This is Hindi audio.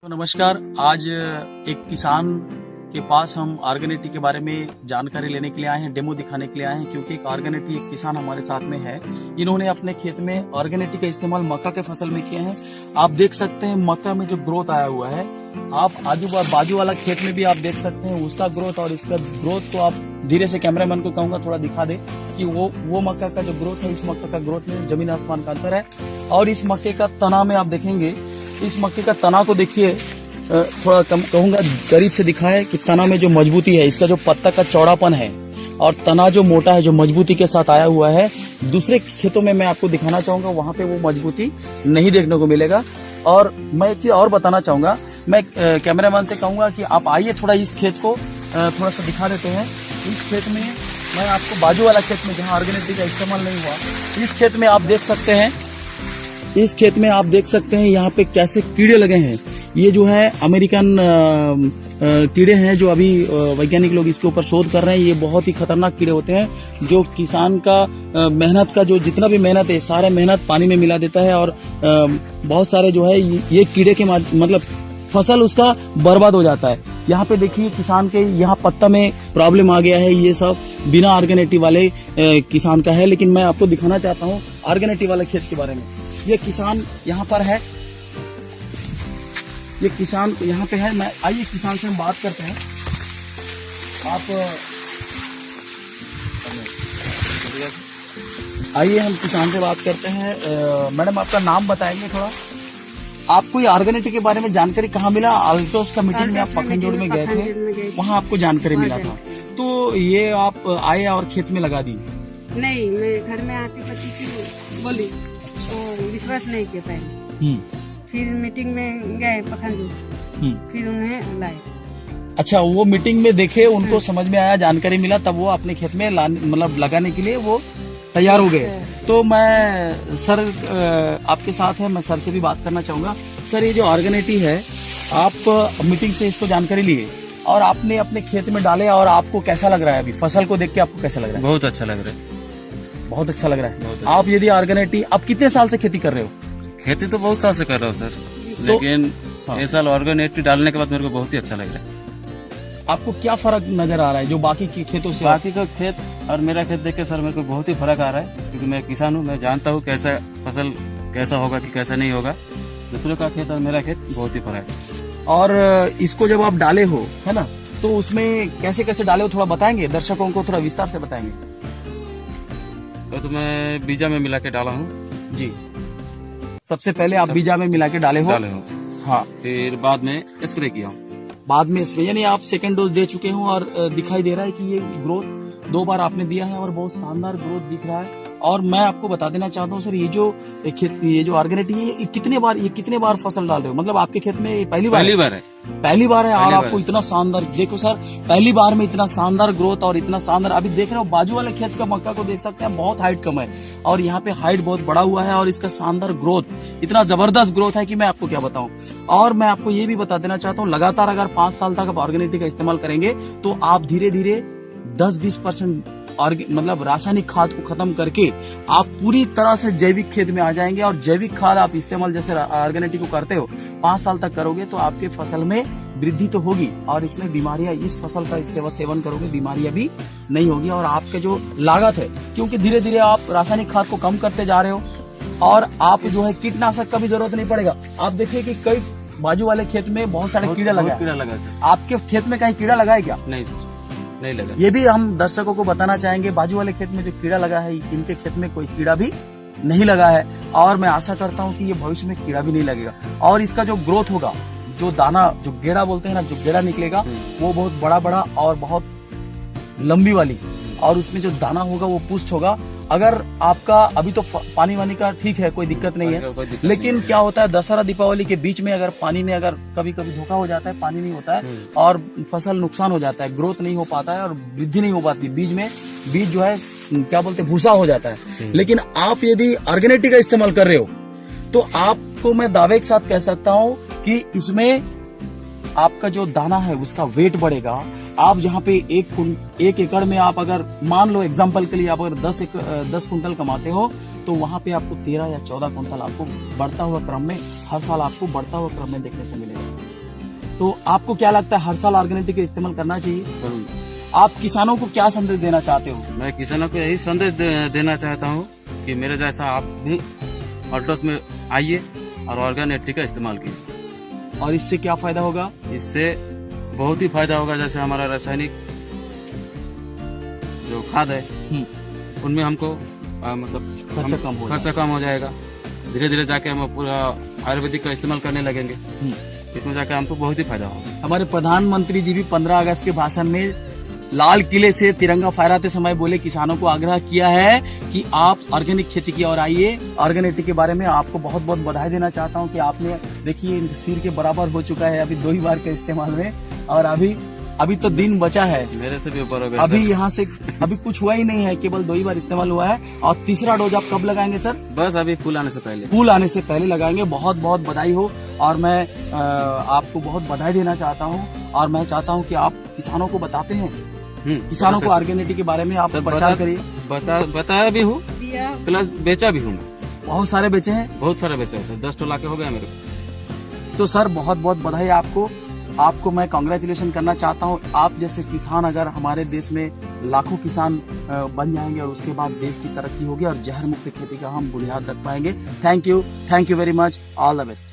तो नमस्कार। आज एक किसान के पास हम ऑर्गेनिटी के बारे में जानकारी लेने के लिए आए हैं, डेमो दिखाने के लिए आए हैं, क्योंकि एक ऑर्गेनिटी एक किसान हमारे साथ में है। इन्होंने अपने खेत में ऑर्गेनिटी का इस्तेमाल मक्का के फसल में किया है। आप देख सकते हैं मक्का में जो ग्रोथ आया हुआ है। आप बाजू वाला खेत में भी आप देख सकते हैं उसका ग्रोथ, और इसका ग्रोथ को आप धीरे से कैमरामैन को कहूंगा थोड़ा दिखा दे कि वो मक्का का जो ग्रोथ है, इस मक्का का ग्रोथ में जमीन आसमान का अंतर है। और इस मक्के का तना में आप देखेंगे, इस मक्के का तना को देखिए, थोड़ा कम कहूंगा करीब से दिखाए कि तना में जो मजबूती है, इसका जो पत्ता का चौड़ापन है और तना जो मोटा है, जो मजबूती के साथ आया हुआ है। दूसरे खेतों में मैं आपको दिखाना चाहूंगा, वहां पे वो मजबूती नहीं देखने को मिलेगा। और मैं एक चीज और बताना चाहूंगा, मैं कैमरामैन से कहूंगा कि आप आइए थोड़ा इस खेत को थोड़ा सा दिखा देते हैं। इस खेत में मैं आपको बाजू वाला खेत में जहाँ ऑर्गेनिटी का इस्तेमाल नहीं हुआ, इस खेत में आप देख सकते हैं, इस खेत में आप देख सकते हैं यहाँ पे कैसे कीड़े लगे हैं। ये जो है अमेरिकन कीड़े हैं, जो अभी वैज्ञानिक लोग इसके ऊपर शोध कर रहे हैं। ये बहुत ही खतरनाक कीड़े होते हैं, जो किसान का मेहनत का जो जितना भी मेहनत है, सारे मेहनत पानी में मिला देता है। और बहुत सारे जो है ये कीड़े के मतलब फसल उसका बर्बाद हो जाता है। यहाँ पे देखिए किसान के यहाँ पत्ता में प्रॉब्लम आ गया है। ये सब बिना ऑर्गेनिटी वाले किसान का है, लेकिन मैं आपको दिखाना चाहता हूँ ऑर्गेनिटी वाले खेत के बारे में। ये किसान यहाँ पर है, ये किसान यहाँ पे है। मैं आइए इस किसान से हम बात करते हैं। आप आइए हम किसान से बात करते हैं। मैडम आपका नाम बताएंगे थोड़ा? आपको ये ऑर्गेनिटी के बारे में जानकारी कहाँ मिला? अल्टोस का मीटिंग में आप पखनजोड़ में गए थे, वहाँ आपको जानकारी मिला था, तो ये आप आए और खेत में लगा दी? नहीं, मैं घर में आके पति की बोली तो विश्वास नहीं किया पहले। फिर मीटिंग में गए पखनजोड़, फिर उन्हें लाए। अच्छा, वो मीटिंग में देखे, उनको समझ में आया, जानकारी मिला, तब वो अपने खेत में मतलब लगाने के लिए वो तैयार हो गए। तो मैं सर आपके साथ है, मैं सर से भी बात करना चाहूंगा। सर, ये जो ऑर्गेनिटी है, आप मीटिंग से इसको जानकारी लिए और आपने अपने खेत में डाले, और आपको कैसा लग रहा है? अभी फसल को देख के आपको कैसा लग रहा है? बहुत अच्छा लग रहा है, बहुत अच्छा लग रहा है। आप यदि ऑर्गेनिटी, आप कितने साल से खेती कर रहे हो? खेती तो बहुत साल से कर रहा हूँ सर, लेकिन इस साल ऑर्गेनिटी डालने के बाद मेरे को बहुत ही अच्छा लग रहा है। आपको क्या फर्क नजर आ रहा है जो बाकी के खेतों से? बाकी का खेत और मेरा खेत देख के सर मेरे को बहुत ही फर्क आ रहा है, क्योंकि मैं किसान हूँ, मैं जानता हूँ कैसा फसल कैसा होगा कि कैसा नहीं होगा। दूसरों का खेत और मेरा खेत बहुत ही फर्क है। और इसको जब आप डाले हो, है ना, तो उसमें कैसे कैसे डाले हो थोड़ा बताएंगे दर्शकों को, थोड़ा विस्तार से बताएंगे। तो मैं बीजा में मिला के डाला हूँ जी। सबसे पहले आप बीजा में मिला के डाले हो? हाँ। फिर बाद में स्प्रे किया हूँ। बाद में स्प्रे, यानी आप सेकंड डोज दे चुके हो, और दिखाई दे रहा है कि ये ग्रोथ 2 बार आपने दिया है और बहुत शानदार ग्रोथ दिख रहा है। और मैं आपको बता देना चाहता हूँ सर, ये जो ऑर्गेनिटी है, ये कितने बार फसल डाल रहे हो? मतलब आपके खेत में पहली बार है? पहली बार है। और आपको इतना शानदार, देखो सर, पहली बार में इतना शानदार ग्रोथ और इतना शानदार, अभी देख रहे हो बाजू वाले खेत का मक्का को देख सकते हैं, बहुत हाइट कम है और यहाँ पे हाइट बहुत बड़ा हुआ है। और इसका शानदार ग्रोथ, इतना जबरदस्त ग्रोथ है कि मैं आपको क्या बताऊं। और मैं आपको ये भी बता देना चाहता हूँ, लगातार अगर 5 साल तक आप ऑर्गेनिटी का इस्तेमाल करेंगे तो आप धीरे धीरे 10-20% मतलब रासायनिक खाद को खत्म करके आप पूरी तरह से जैविक खेत में आ जाएंगे। और जैविक खाद आप इस्तेमाल जैसे ऑर्गेनिटी को करते हो 5 साल तक करोगे तो आपके फसल में वृद्धि तो होगी, और इसमें बीमारियां, इस फसल का सेवन करोगे बीमारियां भी नहीं होगी। और आपके जो लागत है, क्योंकि धीरे धीरे आप रासायनिक खाद को कम करते जा रहे हो, और आप जो है कीटनाशक का भी जरूरत नहीं पड़ेगा। आप देखिए कि कई बाजू वाले खेत में बहुत सारे कीड़ा लगा। आपके खेत में कहीं कीड़ा लगा है क्या? नहीं लगा। ये भी हम दर्शकों को बताना चाहेंगे, बाजू वाले खेत में जो कीड़ा लगा है, इनके खेत में कोई कीड़ा भी नहीं लगा है। और मैं आशा करता हूँ कि ये भविष्य में कीड़ा भी नहीं लगेगा। और इसका जो ग्रोथ होगा, जो दाना, जो गेड़ा बोलते हैं ना, जो गेड़ा निकलेगा, वो बहुत बड़ा और बहुत लंबी वाली, और उसमें जो दाना होगा वो पुष्ट होगा। अगर आपका अभी तो पानी वानी का ठीक है, कोई दिक्कत नहीं है, लेकिन क्या होता है दशहरा दीपावली के बीच में अगर पानी में अगर कभी कभी धोखा हो जाता है, पानी नहीं होता है और फसल नुकसान हो जाता है, ग्रोथ नहीं हो पाता है और वृद्धि नहीं हो पाती, बीज जो है क्या बोलते हैं भूसा हो जाता है। लेकिन आप यदि ऑर्गेनिटी का इस्तेमाल कर रहे हो तो आपको मैं दावे के साथ कह सकता हूँ कि इसमें आपका जो दाना है उसका वेट बढ़ेगा। आप जहाँ पे 1 एकड़ में आप अगर मान लो एग्जांपल के लिए आप अगर 10 कुंटल कमाते हो, तो वहाँ पे आपको 13 या 14 कुंटल आपको बढ़ता हुआ क्रम में, हर साल आपको बढ़ता हुआ क्रम में देखने को मिलेगा। तो आपको क्या लगता है हर साल ऑर्गेनिक का इस्तेमाल करना चाहिए? करूंगा। आप किसानों को क्या संदेश देना चाहते हो? मैं किसानों को यही संदेश देना चाहता हूँ कि मेरे जैसा आप भी ऑल्टोस में आइए और ऑर्गेनिक का इस्तेमाल कीजिए। और इससे क्या फायदा होगा? इससे बहुत ही फायदा होगा। जैसे हमारा रासायनिक जो खाद है उनमें हमको मतलब खर्चा कम हो जाएगा। धीरे धीरे जाके हम पूरा आयुर्वेदिक का इस्तेमाल करने लगेंगे, इसमें जाके हमको बहुत ही फायदा होगा। हमारे प्रधानमंत्री जी भी 15 अगस्त के भाषण में लाल किले से तिरंगा फहराते समय बोले, किसानों को आग्रह किया है कि आप ऑर्गेनिक खेती की ओर आइए। ऑर्गेनिक के बारे में आपको बहुत बहुत बधाई देना चाहता हूं कि आपने देखिए सिर के बराबर हो चुका है अभी 2 ही बार के इस्तेमाल में, और अभी तो दिन बचा है। मेरे से भी ऊपर हो गया। अभी यहाँ से अभी कुछ हुआ ही नहीं है, केवल 2 ही बार इस्तेमाल हुआ है। और तीसरा डोज आप कब लगाएंगे सर? बस अभी फूल आने से पहले। फूल आने से पहले लगाएंगे। बहुत बहुत बधाई हो, और मैं आपको बहुत बधाई देना चाहता हूँ। और मैं चाहता हूँ कि आप किसानों को बताते हैं, किसानों को ऑर्गेनिक के बारे में आप प्रचार करिए। बताया भी हूँ, प्लस बेचा भी हूँ। बहुत सारे बेचे हैं? बहुत सारे बेचे हैं सर, 10 टोला के हो गया मेरे को। तो सर बहुत बहुत बधाई आपको मैं कांग्रेचुलेशन करना चाहता हूँ। आप जैसे किसान अगर हमारे देश में लाखों किसान बन जाएंगे और उसके बाद देश की तरक्की होगी और जहर मुक्त खेती का हम बुनियाद रख पाएंगे। Thank you very much, all the best.